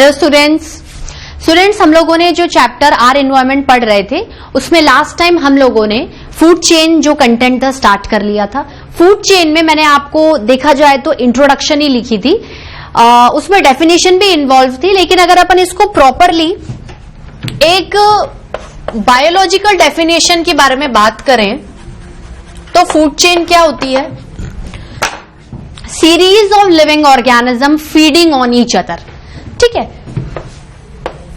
Hello students, हम लोगों ने जो चैप्टर आर एनवायरमेंट पढ़ रहे थे उसमें लास्ट टाइम हम लोगों ने फूड चेन जो कंटेंट था स्टार्ट कर लिया था। फूड चेन में मैंने आपको देखा जाए तो इंट्रोडक्शन ही लिखी थी, उसमें डेफिनेशन भी इन्वॉल्व थी, लेकिन अगर अपन इसको प्रॉपरली एक बायोलॉजिकल डेफिनेशन के बारे में बात करें तो फूड चेन क्या होती है? Series of living organism feeding on each other. ठीक है,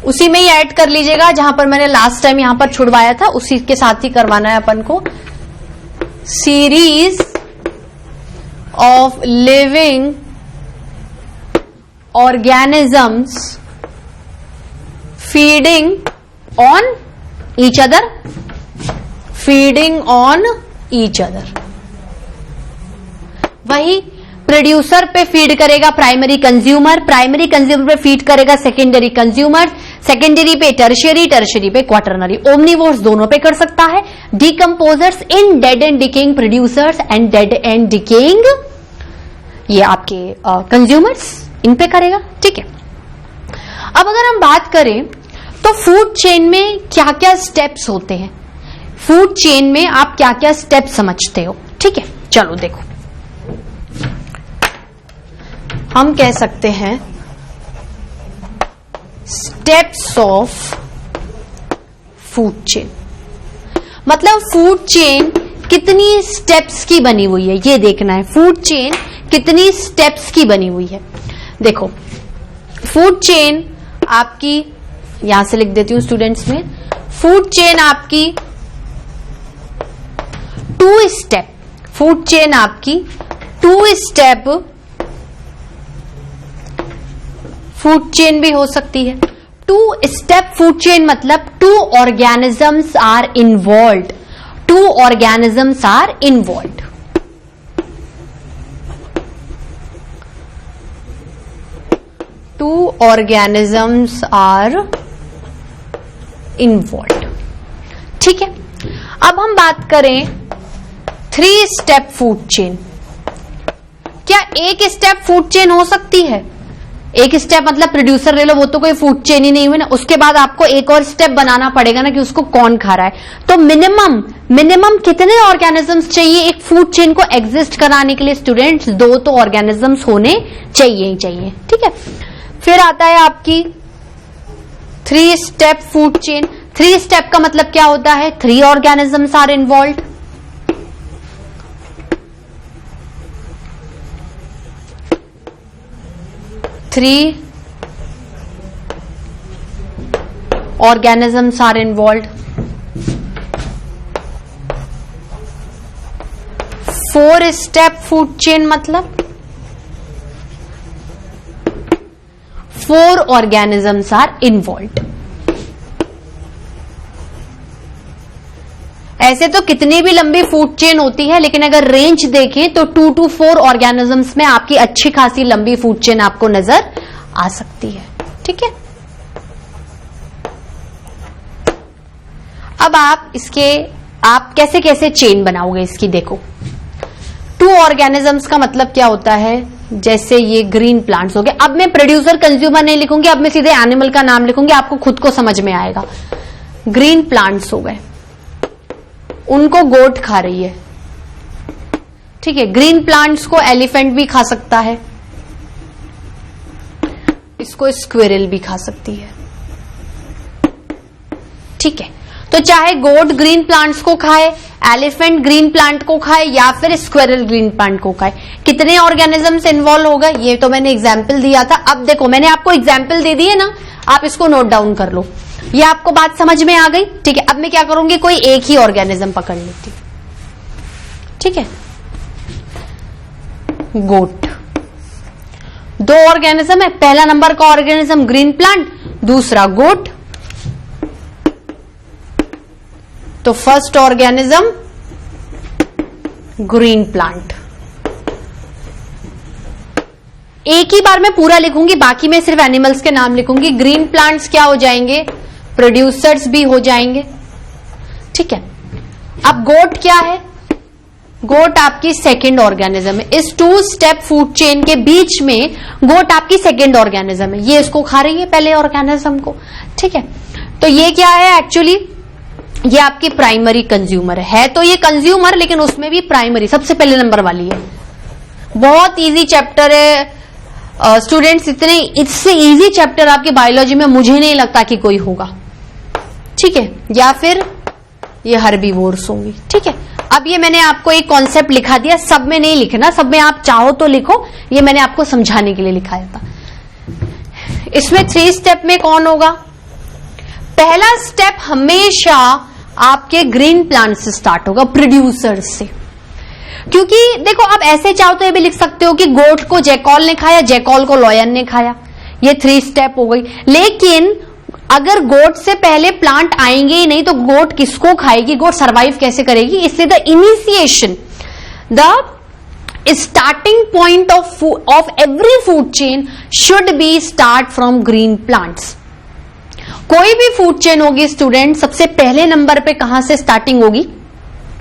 उसी में ही ऐड कर लीजिएगा जहां पर मैंने लास्ट टाइम यहां पर छुड़वाया था, उसी के साथ ही करवाना है अपन को। Series of living organisms feeding on each other, feeding on each other. वही प्रोड्यूसर पे फीड करेगा प्राइमरी कंज्यूमर, प्राइमरी कंज्यूमर पे फीड करेगा सेकेंडरी कंज्यूमर, सेकेंडरी पे टर्शियरी, टर्शियरी पे क्वाटरनरी। ओमनीवोर्स दोनों पे कर सकता है। Decomposers in dead and decaying producers and dead and decaying ये आपके कंज्यूमर्स, इन पे करेगा। ठीक है, अब अगर हम बात करें तो फूड चेन में क्या क्या स्टेप्स होते हैं, फूड चेन में आप क्या क्या स्टेप्स समझते हो? ठीक है, चलो देखो, हम कह सकते हैं स्टेप्स ऑफ फूड चेन, मतलब फूड चेन कितनी स्टेप्स की बनी हुई है ये देखना है। फूड चेन कितनी स्टेप्स की बनी हुई है? देखो, फूड चेन आपकी, यहां से लिख देती हूं स्टूडेंट्स में, फूड चेन आपकी 2 स्टेप, फूड चेन आपकी 2 स्टेप फूड चेन भी हो सकती है। 2 स्टेप फूड चेन मतलब 2 organisms are involved, 2 organisms are involved. Two organisms are involved. ठीक है, अब हम बात करें 3 स्टेप फूड चेन। क्या एक स्टेप फूड चेन हो सकती है? एक स्टेप मतलब प्रोड्यूसर ले लो, वो तो कोई फूड चेन ही नहीं हुई ना। उसके बाद आपको एक और स्टेप बनाना पड़ेगा ना कि उसको कौन खा रहा है। तो मिनिमम कितने ऑर्गेनिजम्स चाहिए एक फूड चेन को एग्जिस्ट कराने के लिए? स्टूडेंट्स 2 तो ऑर्गेनिजम्स होने चाहिए ही चाहिए। ठीक है, फिर आता है आपकी 3 स्टेप फूड चेन। 3 स्टेप का मतलब क्या होता है? 3 organisms are involved. Three organisms are involved. 4 step food chain मतलब 4 organisms are involved. ऐसे तो कितनी भी लंबी फूड चेन होती है, लेकिन अगर रेंज देखें तो 2 to 4 ऑर्गेनिजम्स में आपकी अच्छी खासी लंबी फूड चेन आपको नजर आ सकती है। ठीक है, अब आप कैसे कैसे चेन बनाओगे इसकी? देखो, 2 ऑर्गेनिजम्स का मतलब क्या होता है? जैसे ये ग्रीन प्लांट्स हो गए। अब मैं प्रोड्यूसर कंज्यूमर नहीं लिखूंगी, अब मैं सीधे एनिमल का नाम लिखूंगी, आपको खुद को समझ में आएगा। ग्रीन प्लांट्स हो गए, उनको गोट खा रही है। ठीक है, ग्रीन प्लांट्स को एलिफेंट भी खा सकता है, इसको स्क्विरल भी खा सकती है। ठीक है, तो चाहे गोट ग्रीन प्लांट्स को खाए, एलिफेंट ग्रीन प्लांट को खाए, या फिर स्क्विरल ग्रीन प्लांट को खाए, कितने ऑर्गेनिजम्स इन्वॉल्व हो गए? ये तो मैंने एग्जाम्पल दिया था। अब देखो, मैंने आपको एग्जाम्पल दे दी है ना, आप इसको नोट डाउन कर लो। ये आपको बात समझ में आ गई? ठीक है, अब मैं क्या करूंगी, कोई एक ही ऑर्गेनिज्म पकड़ लेती। ठीक है, गोट, 2 ऑर्गेनिज्म है। पहला नंबर का ऑर्गेनिज्म ग्रीन प्लांट, दूसरा गोट। तो फर्स्ट ऑर्गेनिज्म ग्रीन प्लांट। एक ही बार में पूरा लिखूंगी, बाकी मैं सिर्फ एनिमल्स के नाम लिखूंगी। ग्रीन प्लांट्स क्या हो जाएंगे? प्रोड्यूसर्स भी हो जाएंगे। ठीक है, अब गोट क्या है? गोट आपकी सेकेंड ऑर्गेनिज्म है। इस 2 स्टेप फूड चेन के बीच में गोट आपकी सेकेंड ऑर्गेनिज्म है। ये इसको खा रही है पहले ऑर्गेनिज्म को, ठीक है। तो ये क्या है एक्चुअली, ये आपकी प्राइमरी कंज्यूमर है तो ये कंज्यूमर, लेकिन उसमें भी प्राइमरी सबसे पहले नंबर वाली है। बहुत इजी चैप्टर है स्टूडेंट्स, इतने इससे इजी चैप्टर आपकी बायोलॉजी में मुझे नहीं लगता कि कोई होगा, ठीक है। या फिर ये हर्बीवोर्स होंगी, ठीक है। अब ये मैंने आपको एक कॉन्सेप्ट लिखा दिया, सब में नहीं लिखना, सब में आप चाहो तो लिखो, ये मैंने आपको समझाने के लिए लिखाया था। इसमें 3 स्टेप में कौन होगा? पहला स्टेप हमेशा आपके ग्रीन प्लांट से स्टार्ट होगा, प्रोड्यूसर से। क्योंकि देखो आप ऐसे चाहो तो ये भी लिख सकते हो कि गोट को जैकॉल ने खाया, जैकॉल को लॉयन ने खाया, ये 3 स्टेप हो गई। लेकिन अगर गोट से पहले प्लांट आएंगे ही नहीं तो गोट किसको खाएगी, गोट सरवाइव कैसे करेगी? इसलिए the initiation, the starting point of every food chain should be start from green plants. कोई भी फूड चेन होगी स्टूडेंट, सबसे पहले नंबर पे कहां से स्टार्टिंग होगी?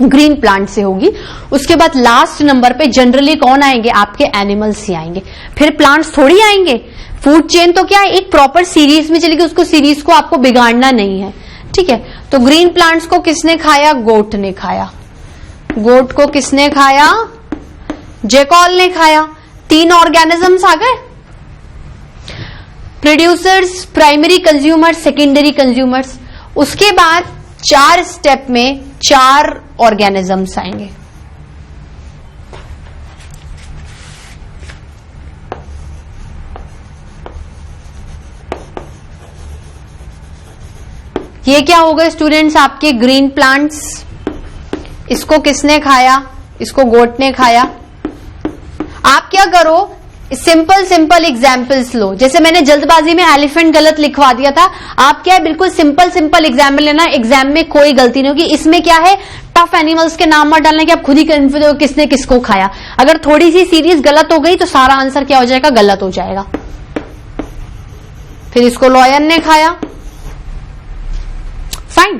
ग्रीन प्लांट से होगी। उसके बाद लास्ट नंबर पे जनरली कौन आएंगे? आपके एनिमल्स ही आएंगे, फिर प्लांट्स थोड़ी आएंगे। फूड चेन तो क्या है, एक प्रॉपर सीरीज में चलेगी, उसको सीरीज को आपको बिगाड़ना नहीं है, ठीक है। तो ग्रीन प्लांट्स को किसने खाया? गोट ने खाया। गोट को किसने खाया? जैकॉल ने खाया। 3 ऑर्गेनिजम्स आ गए, producers, primary consumers, secondary consumers. उसके बाद 4 स्टेप में 4 ऑर्गेनिजम्स आएंगे। ये क्या होगा स्टूडेंट्स? आपके ग्रीन प्लांट्स। इसको किसने खाया? इसको गोट ने खाया। आप क्या करो, सिंपल एग्जाम्पल्स लो। जैसे मैंने जल्दबाजी में एलिफेंट गलत लिखवा दिया था, आप क्या है बिल्कुल सिंपल एग्जाम्पल लेना, एग्जाम में कोई गलती नहीं होगी। इसमें क्या है, टफ एनिमल्स के नाम मत डालने कि आप खुद ही कंफ्यूज हो किसने किसको खाया। अगर थोड़ी सी सीरीज गलत हो गई तो सारा आंसर क्या हो जाएगा? गलत हो जाएगा। फिर इसको लॉयन ने खाया, फाइन।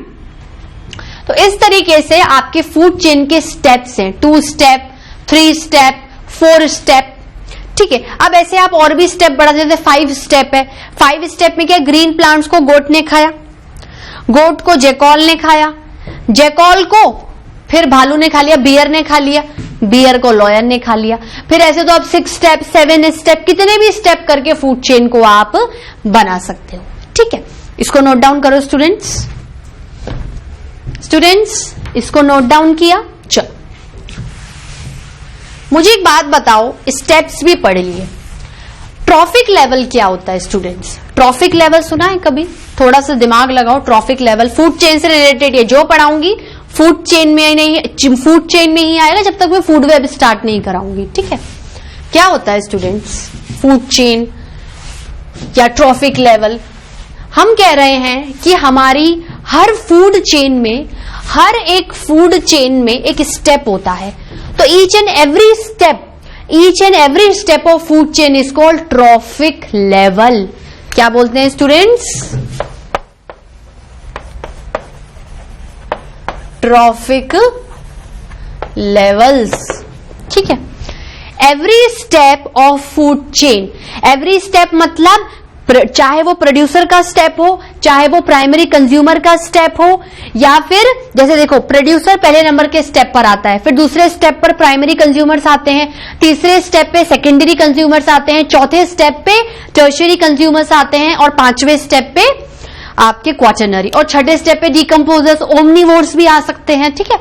तो इस तरीके से आपके फूड चेन के स्टेप्स हैं, 2 स्टेप, 3 स्टेप, 4 स्टेप, ठीक है। अब ऐसे आप और भी स्टेप बढ़ा देते, 5 स्टेप है। 5 स्टेप में क्या, ग्रीन प्लांट्स को गोट ने खाया, गोट को जैकॉल ने खाया, जैकॉल को फिर भालू ने खा लिया, बियर ने खा लिया, बियर को लॉयन ने खा लिया। फिर ऐसे तो आप 6 स्टेप, 7 स्टेप, कितने भी स्टेप करके फूड चेन को आप बना सकते हो, ठीक है। इसको नोट डाउन करो स्टूडेंट्स, इसको नोट डाउन किया। चलो मुझे एक बात बताओ, स्टेप्स भी पढ़ लिए, ट्रॉफिक लेवल क्या होता है स्टूडेंट्स? ट्रॉफिक लेवल सुना है कभी? थोड़ा सा दिमाग लगाओ। ट्रॉफिक लेवल फूड चेन से रिलेटेड है, जो पढ़ाऊंगी फूड चेन में नहीं, फूड चेन में ही आएगा जब तक मैं फूड वेब स्टार्ट नहीं कराऊंगी, ठीक है। क्या होता है स्टूडेंट्स फूड चेन या ट्रॉफिक लेवल? हम कह रहे हैं कि हमारी हर फूड चेन में, हर एक फूड चेन में एक स्टेप होता है। तो each and every step of food chain is called trophic level. क्या बोलते हैं स्टूडेंट्स? ट्रॉफिक लेवल्स, ठीक है। Every step of food chain, every step मतलब चाहे वो प्रोड्यूसर का स्टेप हो, चाहे वो प्राइमरी कंज्यूमर का स्टेप हो, या फिर जैसे देखो प्रोड्यूसर पहले नंबर के स्टेप पर आता है, फिर दूसरे स्टेप पर प्राइमरी कंज्यूमर्स आते हैं, तीसरे स्टेप पे सेकेंडरी कंज्यूमर्स आते हैं, चौथे स्टेप पे टर्शियरी कंज्यूमर्स आते हैं, और 5वें स्टेप पे आपके क्वाटरनरी, और छठे स्टेप पे डिकम्पोजर्स, ओमनीवोर्स भी आ सकते हैं, ठीक है।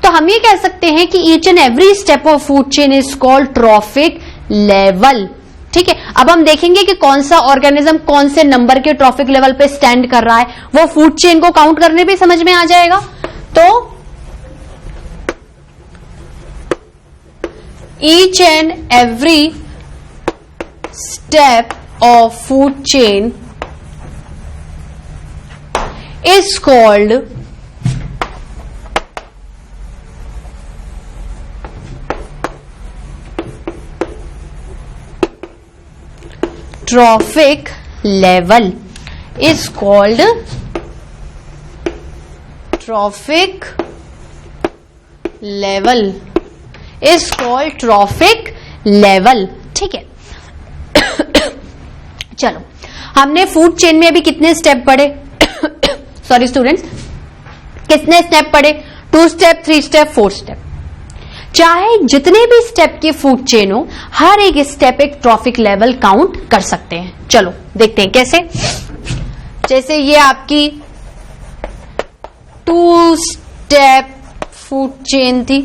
तो हम ये कह सकते हैं कि each and every step of food chain is called trophic level, ठीक है। अब हम देखेंगे कि कौन सा ऑर्गेनिज्म कौन से नंबर के ट्रॉफिक लेवल पे स्टैंड कर रहा है, वो फूड चेन को काउंट करने पे समझ में आ जाएगा। तो each and every step of food chain is called trophic level, is called trophic level, is called trophic level. ठीक है। चलो, हमने फूड चेन में अभी कितने स्टेप पढ़े? सॉरी स्टूडेंट्स, कितने स्टेप पढ़े? 2 स्टेप, 3 स्टेप, 4 स्टेप। चाहे जितने भी स्टेप की फूड चेन हो, हर एक स्टेप एक ट्रॉफिक लेवल काउंट कर सकते हैं। चलो देखते हैं कैसे। जैसे ये आपकी 2 स्टेप फूड चेन थी।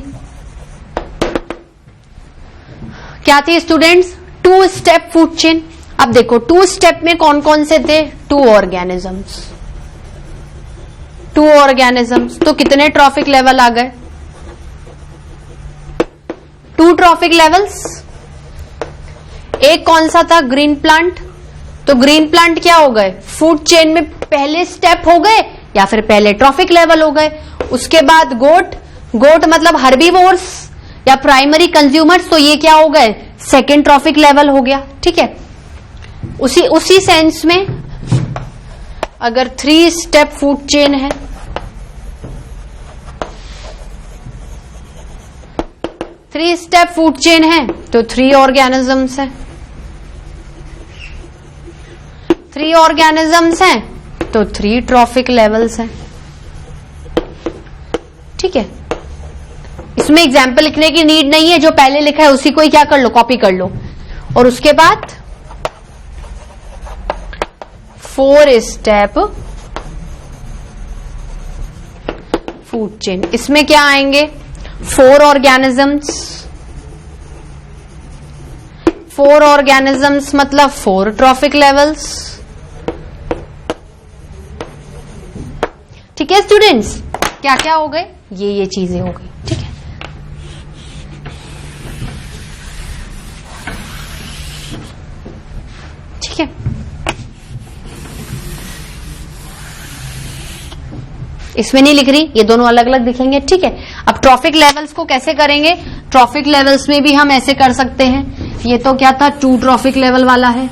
क्या थी स्टूडेंट्स? 2 step food chain. अब देखो 2 स्टेप में कौन कौन से थे? 2 ऑर्गेनिजम्स। 2 ऑर्गेनिजम्स, तो कितने ट्रॉफिक लेवल आ गए? 2 ट्रॉफिक लेवल्स। एक कौन सा था? Green plant. तो ग्रीन प्लांट क्या हो गए? फूड चेन में पहले स्टेप हो गए या फिर पहले ट्रॉफिक लेवल हो गए। उसके बाद गोट, गोट मतलब हर्बीवोर्स या प्राइमरी कंज्यूमर्स, तो ये क्या हो गए? सेकेंड ट्रॉफिक लेवल हो गया। ठीक है। उसी सेंस में अगर 3 स्टेप फूड चेन है, थ्री स्टेप फूड चेन है तो 3 ऑर्गेनिजम्स है। 3 ऑर्गेनिजम्स हैं तो 3 ट्रॉफिक लेवल्स हैं। ठीक है। इसमें एग्जाम्पल लिखने की नीड नहीं है, जो पहले लिखा है उसी को ही क्या कर लो? कॉपी कर लो। और उसके बाद 4 स्टेप फूड चेन। इसमें क्या आएंगे? 4 ऑर्गेनिजम्स। 4 ऑर्गेनिजम्स मतलब 4 ट्रॉफिक लेवल्स। ठीक है स्टूडेंट्स, क्या क्या हो गए? ये चीजें हो गई। ठीक है। ठीक है। इसमें नहीं लिख रही, ये दोनों अलग अलग दिखेंगे। ठीक है। अब ट्रॉफिक लेवल्स को कैसे करेंगे? ट्रॉफिक लेवल्स में भी हम ऐसे कर सकते हैं। ये तो क्या था? 2 ट्रॉफिक लेवल वाला है,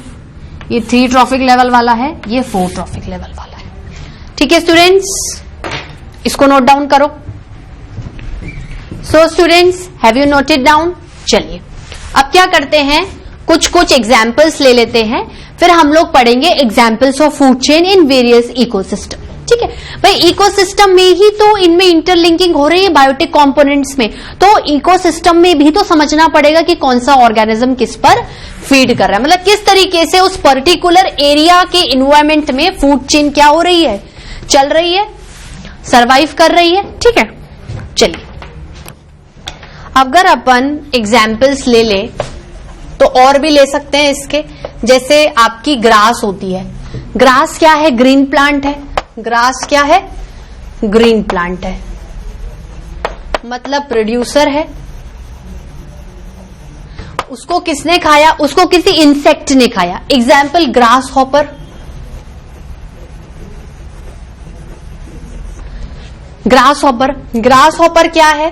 ये 3 ट्रॉफिक लेवल वाला है, ये 4 ट्रॉफिक लेवल वाला है। ठीक है स्टूडेंट्स, इसको नोट डाउन करो। So students, have you noted down? चलिए अब क्या करते हैं, कुछ कुछ एग्जाम्पल्स ले लेते हैं, फिर हम लोग पढ़ेंगे examples of food chain in various ecosystem. ठीक है भाई, इकोसिस्टम में ही तो इनमें इंटरलिंकिंग हो रही है बायोटिक कंपोनेंट्स में, तो इकोसिस्टम में भी तो समझना पड़ेगा कि कौन सा ऑर्गेनिज्म किस पर फीड कर रहा है, मतलब किस तरीके से उस पर्टिकुलर एरिया के इन्वायरमेंट में फूड चेन क्या हो रही है, चल रही है, सरवाइव कर रही है। ठीक है। चलिए अगर अपन एग्जाम्पल्स ले ले तो और भी ले सकते हैं इसके। जैसे आपकी ग्रास होती है, ग्रास क्या है? ग्रीन प्लांट है। ग्रास क्या है? ग्रीन प्लांट है, मतलब प्रोड्यूसर है। उसको किसने खाया? उसको किसी इंसेक्ट ने खाया। Example grass hopper. Grass hopper, grass hopper क्या है?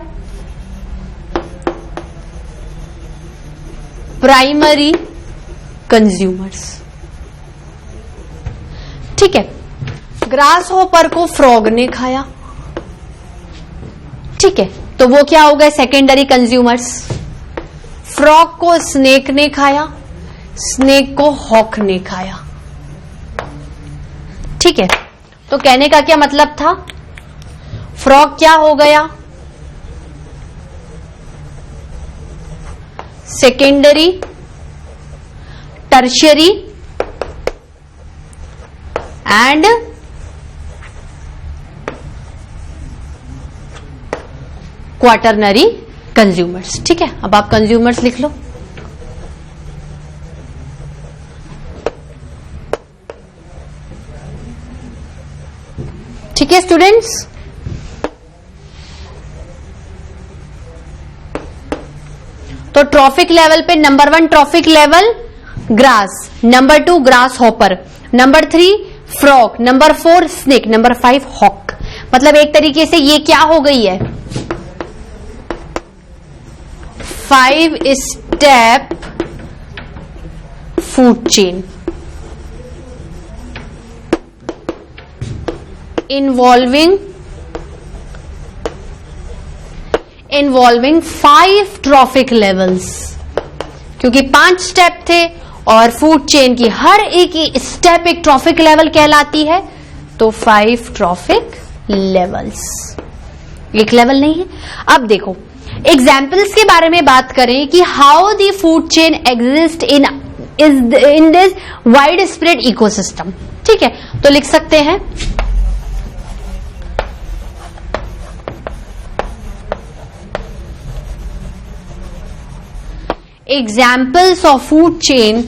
Primary consumers. ठीक है। ग्रास हॉपर को फ्रॉग ने खाया। ठीक है, तो वो क्या हो गए? Secondary consumers. फ्रॉग को स्नेक ने खाया, स्नेक को हॉक ने खाया। ठीक है, तो कहने का क्या मतलब था? फ्रॉग क्या हो गया? Secondary, tertiary and quaternary consumers. ठीक है, अब आप कंज्यूमर्स लिख लो। ठीक है स्टूडेंट्स, तो ट्रॉफिक लेवल पे number 1 trophic level grass, number 2 grasshopper, number 3 frog, number 4 snake, number 5 hawk. मतलब एक तरीके से ये क्या हो गई है? 5 step food chain involving involving 5 trophic levels, क्योंकि 5 स्टेप थे और फूड चेन की हर एक स्टेप एक ट्रॉफिक लेवल कहलाती है, तो 5 ट्रॉफिक लेवल्स, एक लेवल नहीं है। अब देखो एग्जाम्पल्स के बारे में बात करें कि how the food chain exist in this wide spread ecosystem. ठीक है, तो लिख सकते हैं examples of food chain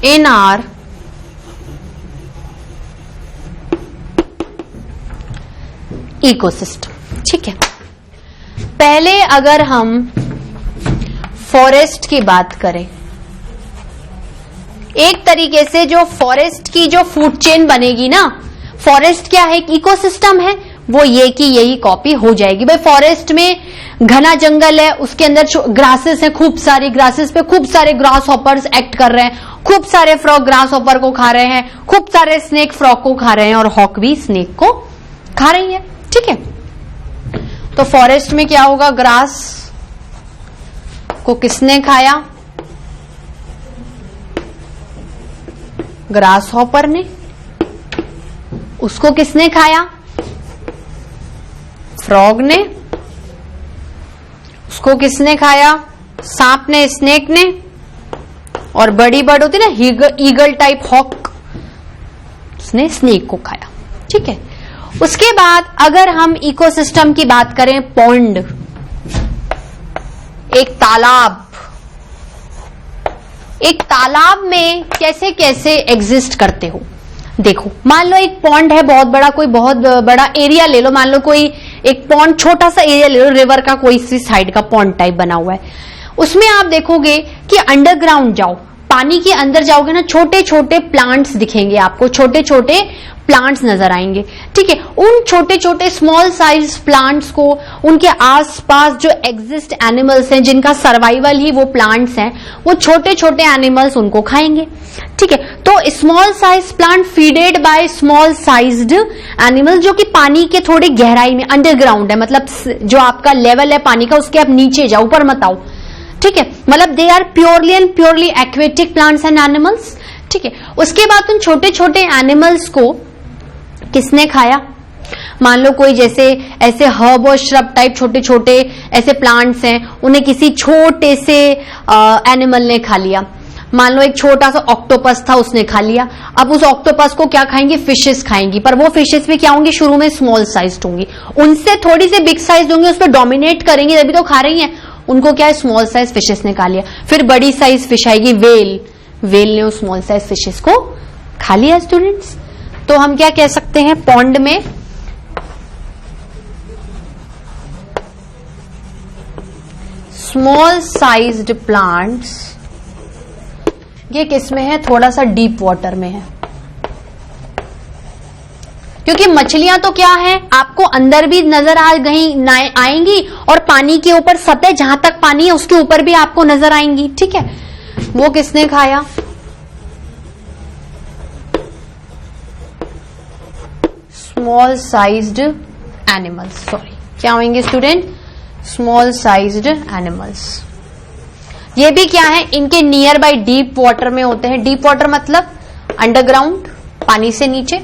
in our ecosystem। ठीक है, पहले अगर हम फॉरेस्ट की बात करें, एक तरीके से जो फॉरेस्ट की जो फूड चेन बनेगी ना, फॉरेस्ट क्या है, एक इकोसिस्टम है, वो ये की यही कॉपी हो जाएगी। भाई फॉरेस्ट में घना जंगल है, उसके अंदर ग्रासेस है, खूब सारी ग्रासेस पे खूब सारे ग्रास हॉपर्स एक्ट कर रहे हैं, खूब सारे फ्रॉग ग्रास हॉपर को खा रहे हैं, खूब सारे स्नेक फ्रॉग को खा रहे हैं और हॉक भी स्नेक को खा रही है। ठीक है, तो फॉरेस्ट में क्या होगा, ग्रास को किसने खाया, ग्रास हॉपर ने, उसको किसने खाया, फ्रॉग ने, उसको किसने खाया, सांप ने, स्नेक ने, और बड़ी बर्ड होती ना ईगल टाइप हॉक, उसने स्नेक को खाया। ठीक है, उसके बाद अगर हम इकोसिस्टम की बात करें, पॉन्ड, एक तालाब, एक तालाब में कैसे कैसे एग्जिस्ट करते हो। देखो मान लो एक पॉन्ड है बहुत बड़ा, कोई बहुत बड़ा एरिया ले लो, मान लो कोई एक पॉन्ड छोटा सा एरिया ले लो, रिवर का कोई सी साइड का पॉन्ड टाइप बना हुआ है, उसमें आप देखोगे कि अंडरग्राउंड जाओ, पानी के अंदर जाओगे ना, छोटे छोटे प्लांट्स दिखेंगे आपको, छोटे छोटे प्लांट्स नजर आएंगे। ठीक है, उन छोटे छोटे स्मॉल साइज प्लांट्स को, उनके आसपास जो एग्जिस्ट एनिमल्स हैं, जिनका सर्वाइवल ही वो प्लांट्स हैं, वो छोटे छोटे एनिमल्स उनको खाएंगे। ठीक है, तो small size plant feeded by small sized animals, जो कि पानी के थोड़ी गहराई में अंडरग्राउंड है, मतलब जो आपका लेवल है पानी का उसके आप नीचे जाओ, ऊपर मत आओ। ठीक है, मतलब they are purely and purely aquatic plants and animals. ठीक है, उसके बाद उन छोटे छोटे एनिमल्स को किसने खाया, मान लो कोई जैसे ऐसे हर्ब और श्रब टाइप छोटे छोटे ऐसे प्लांट्स हैं, उन्हें किसी छोटे से एनिमल ने खा लिया। मान लो एक छोटा सा ऑक्टोपस था, उसने खा लिया। अब उस ऑक्टोपस को क्या खाएंगे, फिशेस खाएंगी, पर वो फिशेस में क्या होंगी, शुरू में स्मॉल साइज होंगी, उनसे थोड़ी सी बिग साइज होंगी, उस पर डोमिनेट करेंगी, तभी तो खा रही हैं, उनको क्या है, स्मॉल साइज फिशेस ने खा लिया। फिर बड़ी साइज फिश आएगी, वेल, वेल ने उस स्मॉल साइज फिशेस को खा लिया। स्टूडेंट्स, तो हम क्या कह सकते हैं, पॉन्ड में स्मॉल साइज्ड प्लांट्स, ये किस में है, थोड़ा सा डीप वाटर में है, क्योंकि मछलियां तो क्या है, आपको अंदर भी नजर आ गई आएंगी और पानी के ऊपर सतह जहां तक पानी है उसके ऊपर भी आपको नजर आएंगी। ठीक है, वो किसने खाया, स्मॉल साइज्ड एनिमल्स, सॉरी क्या होंगे स्टूडेंट, स्मॉल साइज्ड एनिमल्स। ये भी क्या है, इनके नियर बाय डीप वाटर में होते हैं। डीप वाटर मतलब अंडरग्राउंड, पानी से नीचे।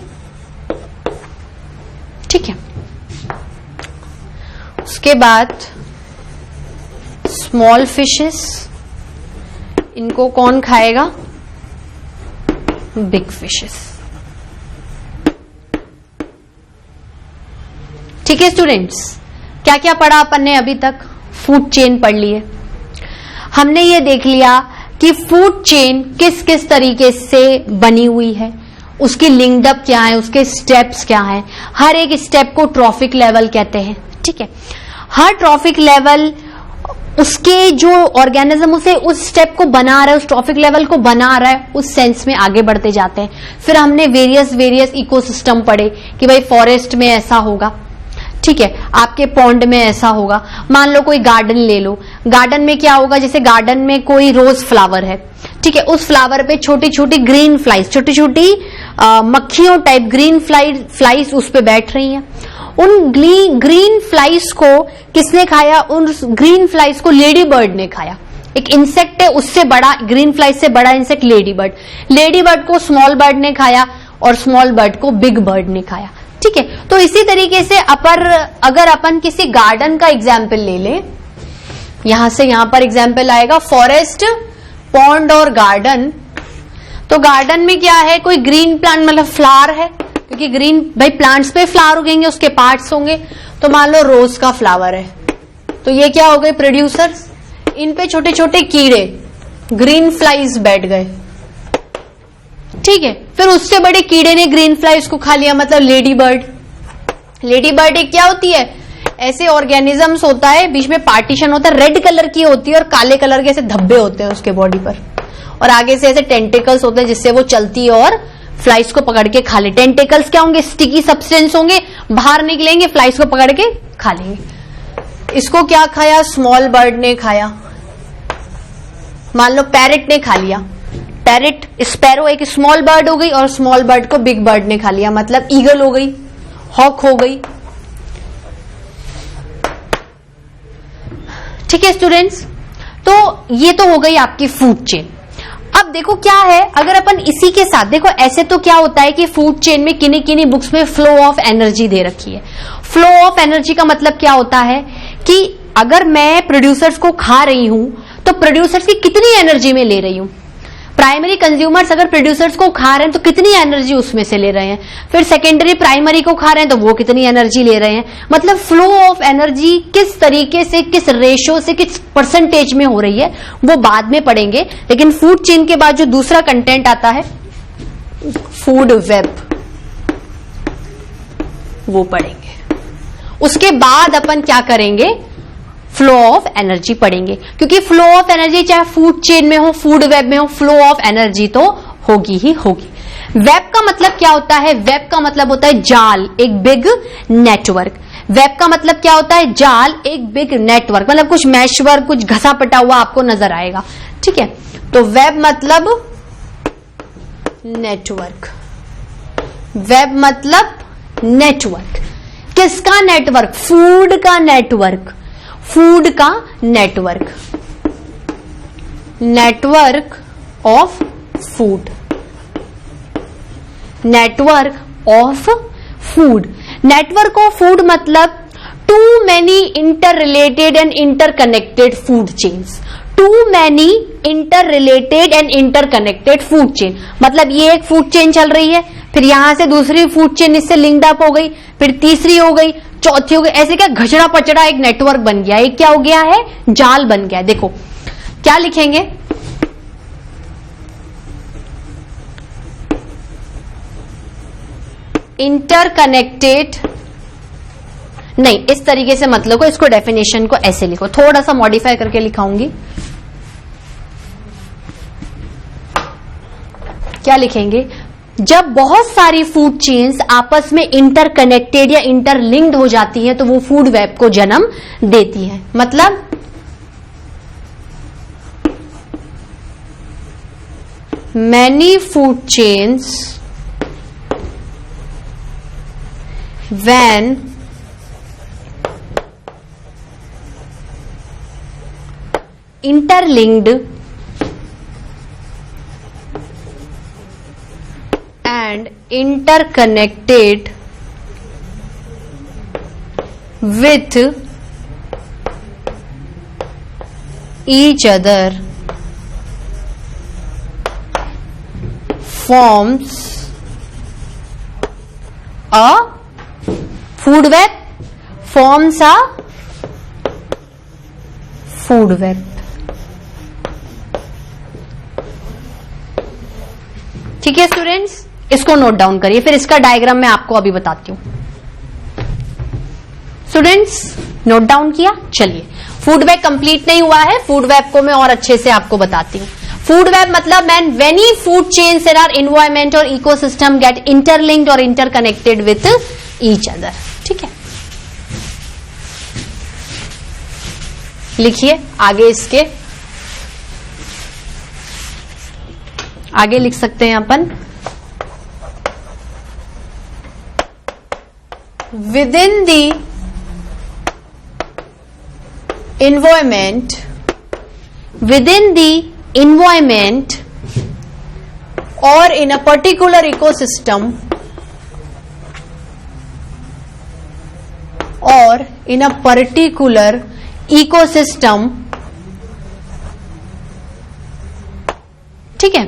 ठीक है, उसके बाद स्मॉल फिशेस, इनको कौन खाएगा, बिग फिशेस। ठीक है स्टूडेंट्स, क्या क्या पढ़ा अपन ने अभी तक, फूड चेन पढ़ लिए। हमने ये देख लिया कि फूड चेन किस किस तरीके से बनी हुई है, उसकी लिंक्ड अप क्या है, उसके स्टेप्स क्या है, हर एक स्टेप को ट्रॉफिक लेवल कहते हैं। ठीक है, हर ट्रॉफिक लेवल उसके जो ऑर्गेनिज्म उसे उस स्टेप को बना रहा है, उस ट्रॉफिक लेवल को बना रहा है, उस सेंस में आगे बढ़ते जाते हैं। फिर हमने वेरियस इकोसिस्टम पढ़े कि भाई फॉरेस्ट में ऐसा होगा, ठीक है, आपके पॉन्ड में ऐसा होगा। मान लो कोई गार्डन ले लो, गार्डन में क्या होगा, जैसे गार्डन में कोई रोज फ्लावर है, ठीक है, उस फ्लावर पे छोटी छोटी ग्रीन फ्लाइज, छोटी छोटी मक्खियों टाइप ग्रीन फ्लाइज उस पे बैठ रही हैं। उन ग्रीन फ्लाइज को किसने खाया? उन ग्रीन फ्लाइज को लेडी बर्ड ने खाया। एक इंसेक्ट है, उससे बड़ा, ग्रीन फ्लाइज से बड़ा insect lady bird. Lady bird को स्मॉल बर्ड ने खाया और स्मॉल बर्ड को बिग बर्ड ने खाया। ठीक है, तो इसी तरीके से अगर अपन किसी गार्डन का एग्जाम्पल ले लें, यहां से यहां पर एग्जाम्पल आएगा फॉरेस्ट, पॉन्ड और गार्डन। तो गार्डन में क्या है? कोई ग्रीन प्लांट मतलब फ्लावर है, क्योंकि ग्रीन भाई प्लांट्स पे फ्लावर उगेंगे, उसके पार्ट्स होंगे। तो मान लो रोज का फ्लावर है, तो ये क्या हो गए? प्रोड्यूसर्स। इन पे छोटे छोटे कीड़े, ग्रीन फ्लाइज बैठ गए। ठीक है, फिर उससे बड़े कीड़े ने ग्रीन फ्लाइज को खा लिया, मतलब लेडी बर्ड। लेडी बर्ड एक क्या होती है? ऐसे ऑर्गेनिजम्स होता है, बीच में पार्टीशन होता है, रेड कलर की होती है और काले कलर के ऐसे धब्बे होते हैं उसके बॉडी पर, और आगे से ऐसे टेंटिकल्स होते हैं जिससे वो चलती है और फ्लाइज को पकड़ के खा ले। टेंटिकल्स क्या होंगे? स्टिकी सब्सटेंस होंगे, बाहर निकलेंगे, फ्लाइज को पकड़ के खा लेंगे। इसको क्या खाया? स्मॉल बर्ड ने खाया। मान लो पैरेट ने खा लिया। पैरेट, स्पैरो एक स्मॉल बर्ड हो गई और स्मॉल बर्ड को बिग बर्ड ने खा लिया, मतलब ईगल हो गई, हॉक हो गई। ठीक है स्टूडेंट्स, तो ये तो हो गई आपकी फूड चेन। अब देखो क्या है, अगर अपन इसी के साथ देखो, ऐसे तो क्या होता है कि फूड चेन में किन्हीं किन्हीं बुक्स में फ्लो ऑफ एनर्जी दे रखी है। फ्लो ऑफ एनर्जी का मतलब क्या होता है कि अगर मैं प्रोड्यूसर्स को खा रही हूं तो प्रोड्यूसर्स की कितनी एनर्जी में ले रही हूं। प्राइमरी कंज्यूमर्स अगर प्रोड्यूसर्स को खा रहे हैं तो कितनी एनर्जी उसमें से ले रहे हैं, फिर सेकेंडरी प्राइमरी को खा रहे हैं तो वो कितनी एनर्जी ले रहे हैं। मतलब फ्लो ऑफ एनर्जी किस तरीके से, किस रेशो से, किस परसेंटेज में हो रही है वो बाद में पढ़ेंगे। लेकिन फूड चेन के बाद जो दूसरा कंटेंट आता है फूड वेब, वो पढ़ेंगे। उसके बाद अपन क्या करेंगे? फ्लो ऑफ एनर्जी पढ़ेंगे, क्योंकि फ्लो ऑफ एनर्जी चाहे फूड चेन में हो, फूड वेब में हो, फ्लो ऑफ एनर्जी तो होगी ही होगी। वेब का मतलब क्या होता है? वेब का मतलब होता है जाल, एक बिग नेटवर्क। वेब का मतलब क्या होता है? जाल, एक बिग नेटवर्क, मतलब कुछ मैश वर्क, कुछ घसा पटा हुआ आपको नजर आएगा। ठीक है, तो वेब मतलब नेटवर्क। वेब मतलब नेटवर्क। किसका नेटवर्क? फूड का नेटवर्क। फूड का network, network of food, network of food. Network of food मतलब too many inter related and interconnected food chains. Too many inter related and interconnected food chain, मतलब ये एक food chain चल रही है, फिर यहां से दूसरी फूड चेन इससे लिंक्ड अप हो गई, फिर तीसरी हो गई, चौथी हो गई, ऐसे क्या घचड़ा पचड़ा एक नेटवर्क बन गया, एक क्या हो गया है? जाल बन गया। देखो क्या लिखेंगे? इंटरकनेक्टेड, नहीं इस तरीके से मत लिखो, इसको डेफिनेशन को ऐसे लिखो, थोड़ा सा मॉडिफाई करके लिखाऊंगी। क्या लिखेंगे? जब बहुत सारी फूड चेन्स आपस में इंटरकनेक्टेड या इंटरलिंक्ड हो जाती हैं तो वो फूड वेब को जन्म देती हैं। मतलब many food chains when interlinked and interconnected with each other forms a food web, forms a food web। ठीक है स्टूडेंट्स, इसको नोट डाउन करिए, फिर इसका डायग्राम मैं आपको अभी बताती हूं। स्टूडेंट्स नोट डाउन किया? चलिए, फूड वेब कंप्लीट नहीं हुआ है, फूड वेब को मैं और अच्छे से आपको बताती हूँ। फूड वेब मतलब many food chains in our environment और इकोसिस्टम गेट इंटरलिंक्ड और इंटरकनेक्टेड विथ ईच अदर। ठीक है, लिखिए आगे, इसके आगे लिख सकते हैं अपन within the environment or in a particular ecosystem ठीक है,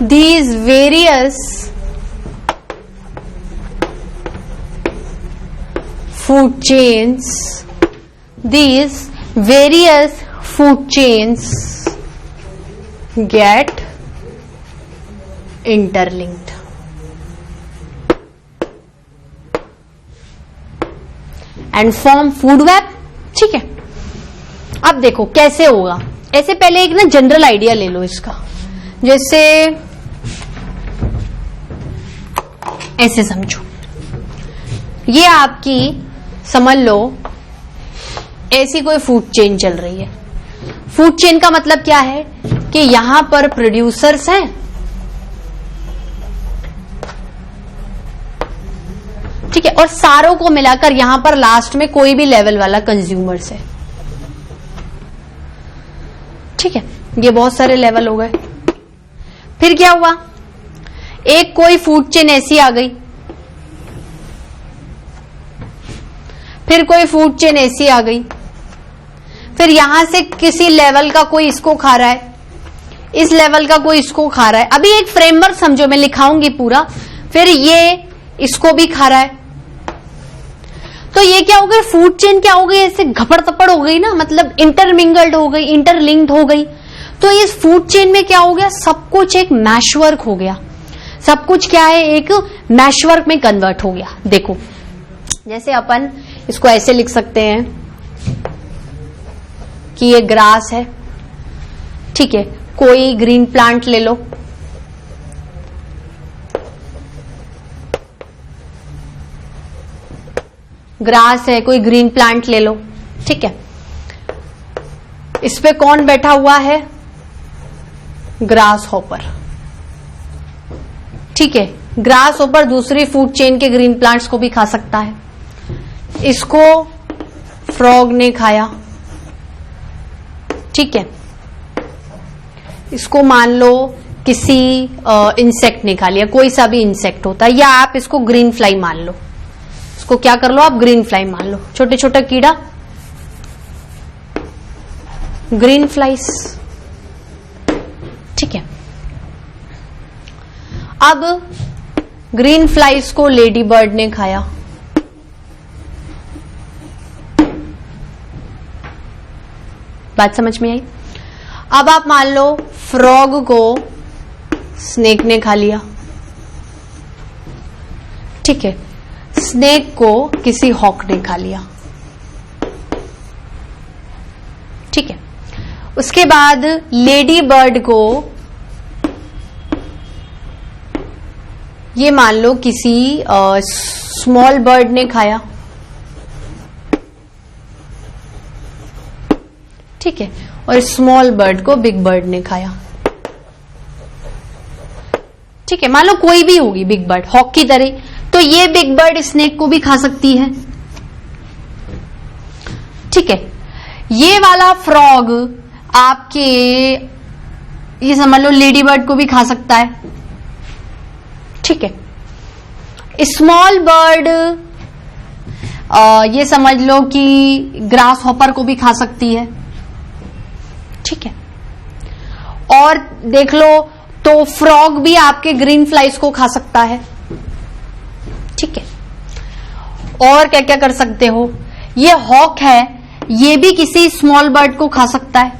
these various food chains get interlinked. And form food web. ठीक है, अब देखो कैसे होगा. ऐसे पहले एक ना जनरल आइडिया ले लो इसका. जैसे ऐसे समझो, ये आपकी समझ लो ऐसी कोई फूड चेन चल रही है. फूड चेन का मतलब क्या है कि यहां पर प्रोड्यूसर्स हैं, ठीक है, और सारों को मिलाकर यहां पर लास्ट में कोई भी लेवल वाला कंज्यूमर्स है. ठीक है, ये बहुत सारे लेवल हो गए. फिर क्या हुआ, एक कोई फूड चेन ऐसी आ गई, फिर कोई फूड चेन ऐसी आ गई, फिर यहां से किसी लेवल का कोई इसको खा रहा है, इस लेवल का कोई इसको खा रहा है. अभी एक फ्रेमवर्क समझो, मैं लिखाऊंगी पूरा. फिर ये इसको भी खा रहा है. तो ये क्या हो गया, फूड चेन क्या हो गई, ऐसे घपड़ तपड़ हो गई ना, मतलब इंटरमिंगल्ड हो गई, इंटरलिंक्ड हो गई. तो इस फूड चेन में क्या हो गया, सब कुछ एक मैशवर्क हो गया. सब कुछ क्या है, एक मैशवर्क में कन्वर्ट हो गया. देखो जैसे अपन इसको ऐसे लिख सकते हैं कि ये ग्रास है. ठीक है, कोई ग्रीन प्लांट ले लो, ग्रास है, कोई ग्रीन प्लांट ले लो. ठीक है, इस पे कौन बैठा हुआ है, ग्रास हॉपर. ठीक है, ग्रास हॉपर दूसरी फूड चेन के ग्रीन प्लांट्स को भी खा सकता है. इसको फ्रॉग ने खाया. ठीक है, इसको मान लो किसी इंसेक्ट ने खा लिया, कोई सा भी इंसेक्ट होता है, या आप इसको ग्रीन फ्लाई मान लो. इसको क्या कर लो आप, ग्रीन फ्लाई मान लो. छोटे छोटे कीड़ा, ग्रीन फ्लाइस. ठीक है, अब ग्रीन फ्लाइस को लेडी बर्ड ने खाया. बात समझ में आई. अब आप मान लो फ्रॉग को स्नेक ने खा लिया. ठीक है, स्नेक को किसी हॉक ने खा लिया. ठीक है, उसके बाद लेडी बर्ड को ये मान लो किसी स्मॉल बर्ड ने खाया. ठीक है, और स्मॉल बर्ड को बिग बर्ड ने खाया. ठीक है, मान लो कोई भी होगी बिग बर्ड, हॉक की तरह. तो ये बिग बर्ड स्नेक को भी खा सकती है. ठीक है, ये वाला फ्रॉग आपके ये समझ लो लेडी बर्ड को भी खा सकता है. ठीक है, स्मॉल बर्ड ये समझ लो कि ग्रास हॉपर को भी खा सकती है. ठीक है, और देख लो तो फ्रॉग भी आपके ग्रीन फ्लाइज को खा सकता है. ठीक है, और क्या क्या कर सकते हो, ये हॉक है, ये भी किसी स्मॉल बर्ड को खा सकता है.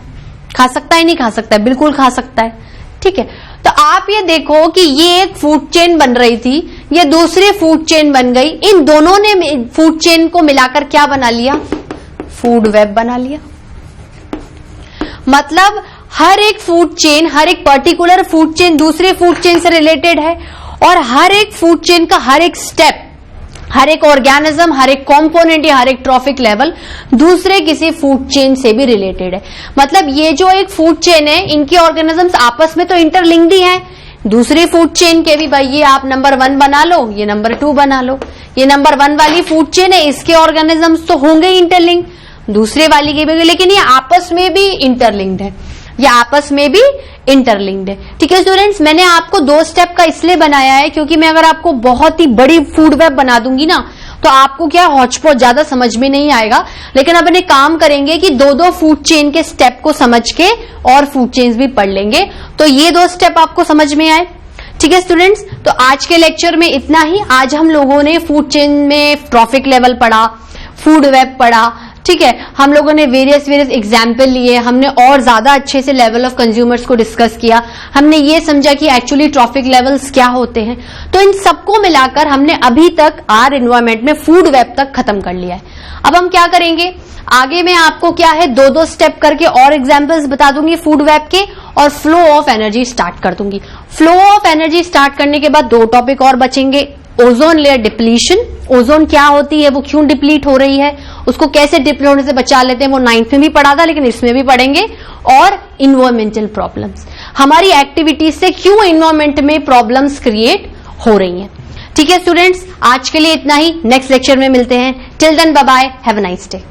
खा सकता है, नहीं खा सकता है, बिल्कुल खा सकता है. ठीक है, तो आप ये देखो कि ये एक फूड चेन बन रही थी, ये दूसरी फूड चेन बन गई. इन दोनों ने फूड चेन को मिलाकर क्या बना लिया, फूड वेब बना लिया. मतलब हर एक फूड चेन, हर एक पर्टिकुलर फूड चेन दूसरे फूड चेन से रिलेटेड है, और हर एक फूड चेन का हर एक स्टेप, हर एक ऑर्गेनिज्म, हर एक कंपोनेंट या हर एक ट्रॉफिक लेवल दूसरे किसी फूड चेन से भी रिलेटेड है. मतलब ये जो एक फूड चेन है, इनकी ऑर्गेनिजम्स आपस में तो इंटरलिंक्ड ही हैं, दूसरी फूड चेन के भी भाई ये आप नंबर 1 बना लो, ये नंबर 2 बना लो। ये नंबर 1 वाली फूड चेन है, इसके ऑर्गेनिजम्स तो होंगे इंटरलिंक्ड, दूसरे वाली के भी, लेकिन ये आपस में भी इंटरलिंक्ड है, ये आपस में भी इंटरलिंक्ड है। ठीक है स्टूडेंट्स, मैंने आपको 2 स्टेप का इसलिए बनाया है क्योंकि मैं अगर आपको बहुत ही बड़ी फूड वेब बना दूंगी ना तो आपको क्या हॉचपॉच ज्यादा समझ में नहीं आएगा। लेकिन अब एक काम करेंगे कि 2-2 फूड चेन के स्टेप को समझ के और फूड चेन्स भी पढ़ लेंगे, तो ये 2 स्टेप आपको समझ में आए। ठीक है स्टूडेंट्स, तो आज के लेक्चर में इतना ही। आज हम लोगों ने फूड चेन में ट्रॉफिक लेवल पढ़ा, फूड वेब पढ़ा, ठीक है, हम लोगों ने वेरियस एग्जाम्पल लिए, हमने और ज्यादा अच्छे से लेवल ऑफ कंज्यूमर्स को डिस्कस किया, हमने ये समझा कि एक्चुअली ट्रॉफिक लेवल्स क्या होते हैं। तो इन सबको मिलाकर हमने अभी तक आर एनवायरमेंट में फूड वेब तक खत्म कर लिया है। अब हम क्या करेंगे, आगे मैं आपको क्या है 2-2 स्टेप करके और एग्जाम्पल्स बता दूंगी फूड वेब के, और फ्लो ऑफ एनर्जी स्टार्ट कर दूंगी। फ्लो ऑफ एनर्जी स्टार्ट करने के बाद 2 टॉपिक और बचेंगे, ओजोन लेयर डिप्लीशन, ओजोन क्या होती है, वो क्यों डिप्लीट हो रही है, उसको कैसे डिप्लीट होने से बचा लेते हैं, वो 9th में भी पढ़ा था लेकिन इसमें भी पढ़ेंगे, और इन्वायरमेंटल प्रॉब्लम्स, हमारी एक्टिविटीज से क्यों इन्वायरमेंट में प्रॉब्लम्स क्रिएट हो रही हैं। ठीक है स्टूडेंट्स, आज के लिए इतना ही, नेक्स्ट लेक्चर में मिलते हैं। Till then bye bye, have a nice day.